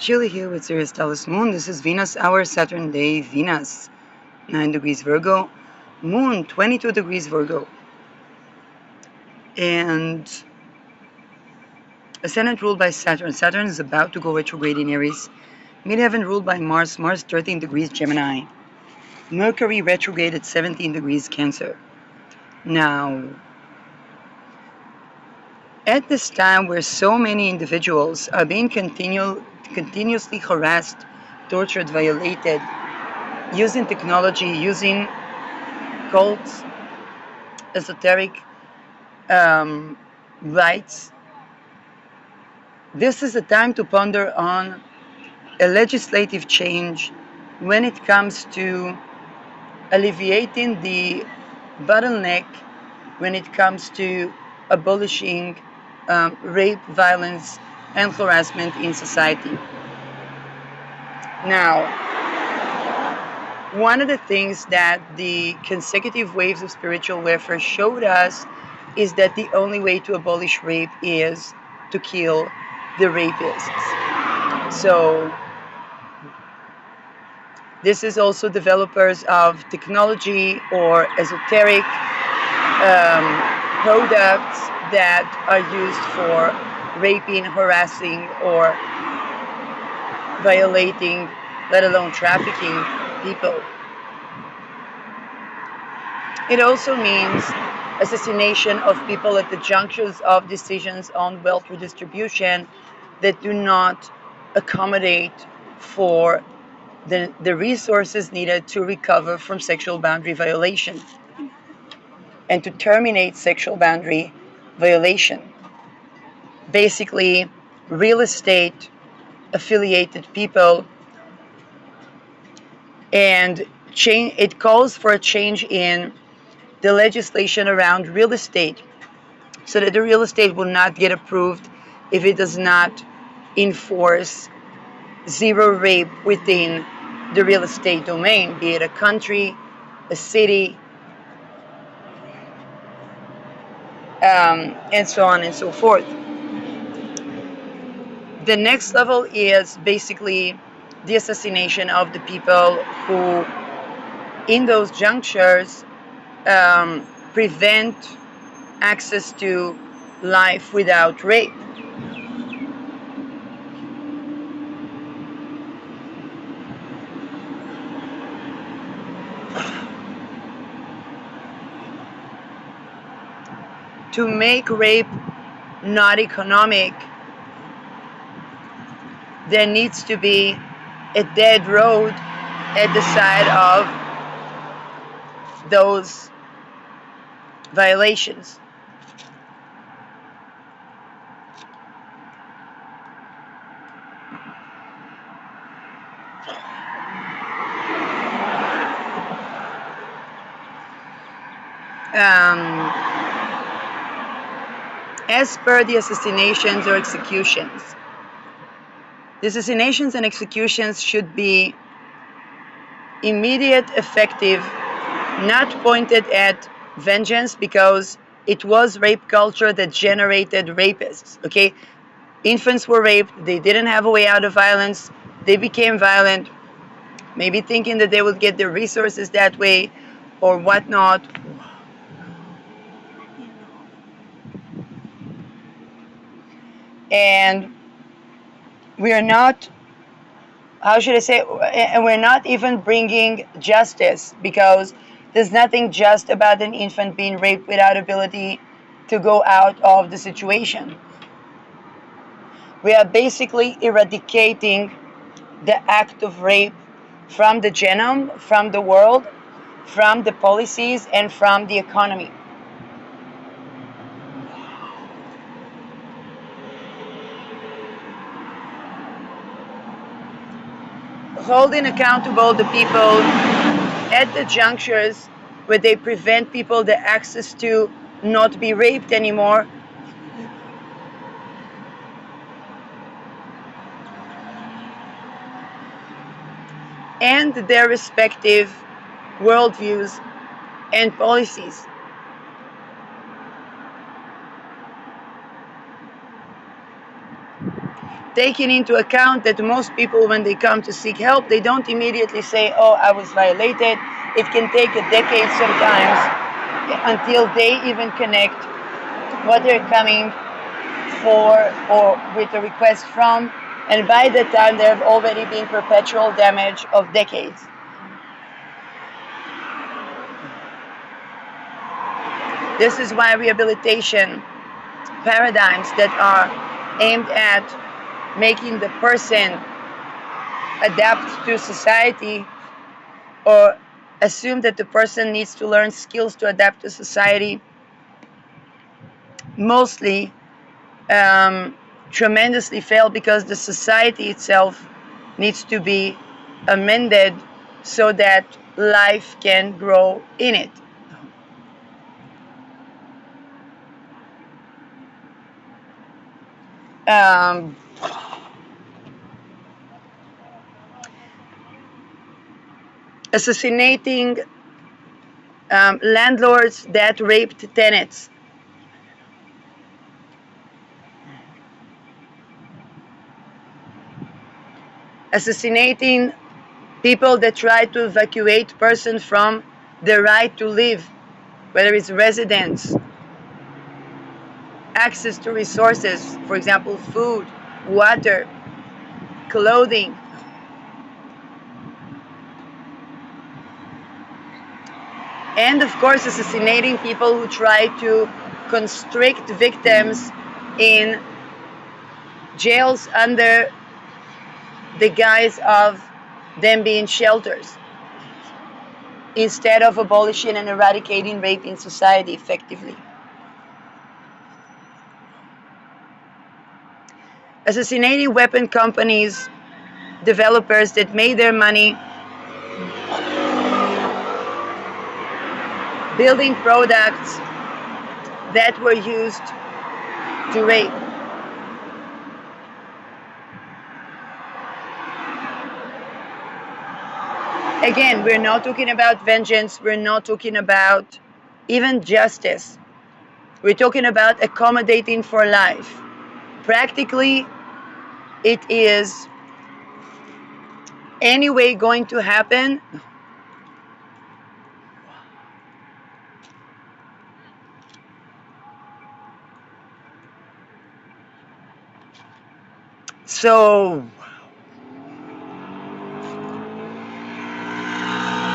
Chile here with Sirius Taurus Moon. This is Venus hour, Saturn day, Venus 9 degrees Virgo, Moon 22 degrees Virgo, and Ascendant ruled by Saturn. Saturn is about to go retrograde in Aries. Midheaven ruled by Mars. Mars 13 degrees Gemini. Mercury retrograde at 17 degrees Cancer. Now, at this time where so many individuals are being continuously harassed, tortured, violated, using technology, using cults, esoteric rites, this is a time to ponder on a legislative change when it comes to alleviating the bottleneck when it comes to abolishing rape, violence, and harassment in society. Now, one of the things that the consecutive waves of spiritual warfare showed us is that the only way to abolish rape is to kill the rapists. So this is also developers of technology or esoteric products that are used for raping, harassing, or violating, let alone trafficking people. It also means assassination of people at the junctures of decisions on wealth redistribution that do not accommodate for the resources needed to recover from sexual boundary violation and to terminate sexual boundary violation. Basically, real estate affiliated people, and it calls for a change in the legislation around real estate so that the real estate will not get approved if it does not enforce zero rape within the real estate domain, be it a country, a city, and so on and so forth. The next level is basically the assassination of the people who, in those junctures, prevent access to life without rape. To make rape not economic, there needs to be a dead road at the side of those violations. As per the assassinations or executions, the assassinations and executions should be immediate, effective, not pointed at vengeance, because it was rape culture that generated rapists. Okay, infants were raped, they didn't have a way out of violence, they became violent, maybe thinking that they would get their resources that way or whatnot. And we are not, how should I say, and we're not even bringing justice, because there's nothing just about an infant being raped without ability to go out of the situation. We are basically eradicating the act of rape from the genome, from the world, from the policies, and from the economy. Holding accountable the people at the junctures where they prevent people the access to not be raped anymore, and their respective worldviews and policies. taking into account that most people, when they come to seek help, they don't immediately say, oh, I was violated. It can take a decade sometimes until they even connect what they're coming for or with a request from, and by the time there have already been perpetual damage of decades. This is why rehabilitation paradigms that are aimed at making the person adapt to society or assume that the person needs to learn skills to adapt to society mostly tremendously fail because the society itself needs to be amended so that life can grow in it. Um, assassinating landlords that raped tenants. Assassinating people that try to evacuate persons from the right to live, whether it's residence, access to resources, for example, food, water, clothing. And of course, assassinating people who try to constrict victims in jails under the guise of them being shelters, instead of abolishing and eradicating rape in society effectively. Assassinating weapon companies, developers that made their money building products that were used to rape. Again, we're not talking about vengeance, we're not talking about even justice. We're talking about accommodating for life. Practically, it is anyway going to happen. So,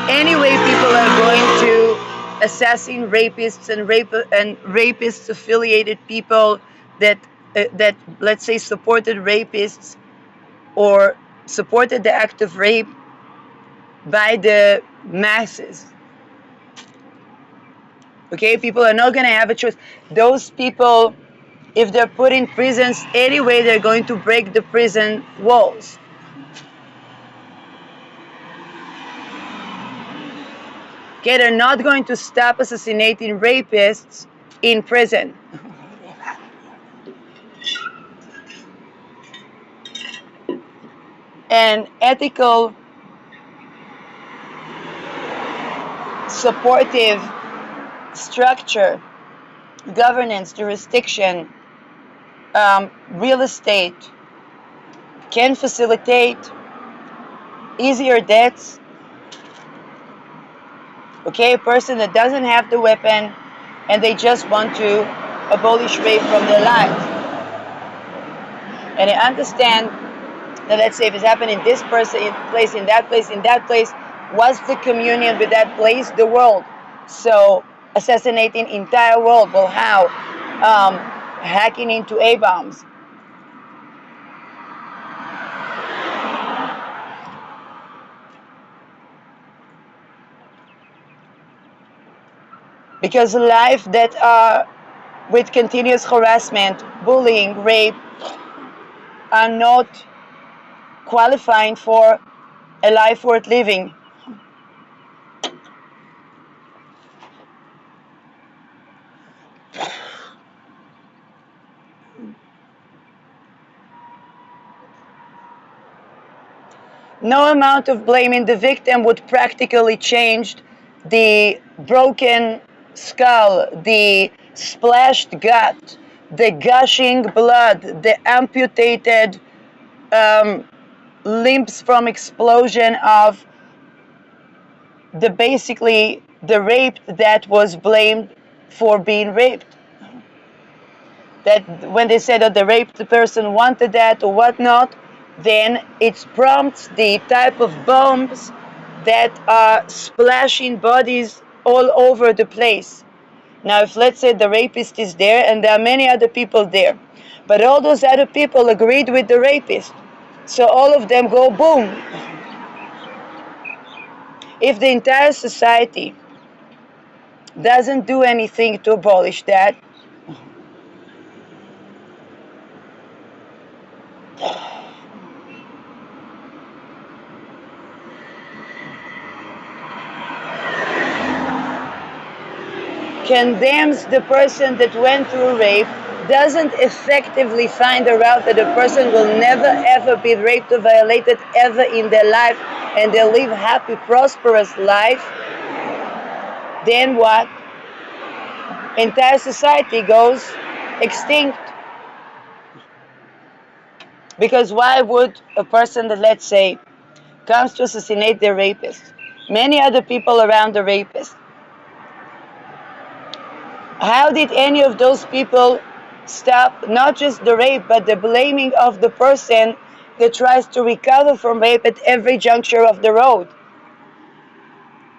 anyway, people are going to assassinate rapists and rapists affiliated people that let's say supported rapists or supported the act of rape by the masses. Okay, people are not going to have a choice. Those people, if they're put in prisons anyway, they're going to break the prison walls. Okay, they're not going to stop assassinating rapists in prison. An ethical, supportive structure, governance, jurisdiction, real estate can facilitate easier deaths. Okay, a person that doesn't have the weapon and they just want to abolish rape from their lives. And they understand that, let's say, if it's happened in this person, in place, in that place, what's the communion with that place? The world. So assassinating entire world. Well, how? Hacking into A-bombs. Because life that are with continuous harassment, bullying, rape, are not qualifying for a life worth living. No amount of blaming the victim would practically change the broken skull, the splashed gut, the gushing blood, the amputated um, limps from explosion of the rape that was blamed for being raped. That when they said that the raped person wanted that or whatnot, then it prompts the type of bombs that are splashing bodies all over the place. Now, if let's say the rapist is there and there are many other people there, but all those other people agreed with the rapist, so all of them go boom. If the entire society doesn't do anything to abolish that, condemns the person that went through rape, doesn't effectively find a route that the person will never ever be raped or violated ever in their life, and they'll live happy, prosperous life, then what? Entire society goes extinct. Because why would a person that, let's say, comes to assassinate their rapist, many other people around the rapist, how did any of those people stop not just the rape, but the blaming of the person that tries to recover from rape at every juncture of the road?